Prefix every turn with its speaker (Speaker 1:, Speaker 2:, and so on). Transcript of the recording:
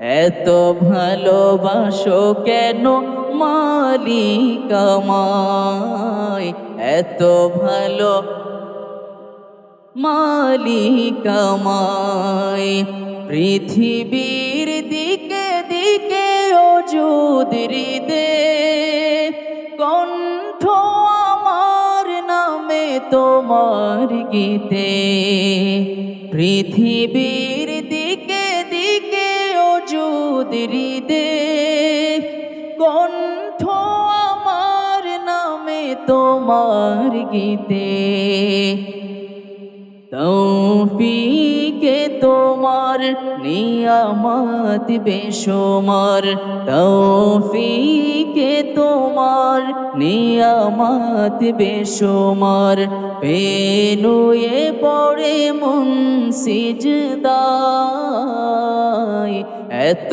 Speaker 1: এত ভালোবাসো কেন মালিক আমায়, এত ভালো মালিক আমায়। পৃথিবীর দিকে দিকে অযুদ হৃদে কণ্ঠ আমার নামে তোমার গীতে। পৃথিবীর দিকে দিকে অযুদ হৃদে কণ্ঠ আমার নামে তোমার গীতে। তৌফিকে তোমার নিয়ামত বেশুমার, তৌফিকে তোমার নিয়ামত বেশুমার। পেনুয়ে পড়ে মন সিজদায়, এত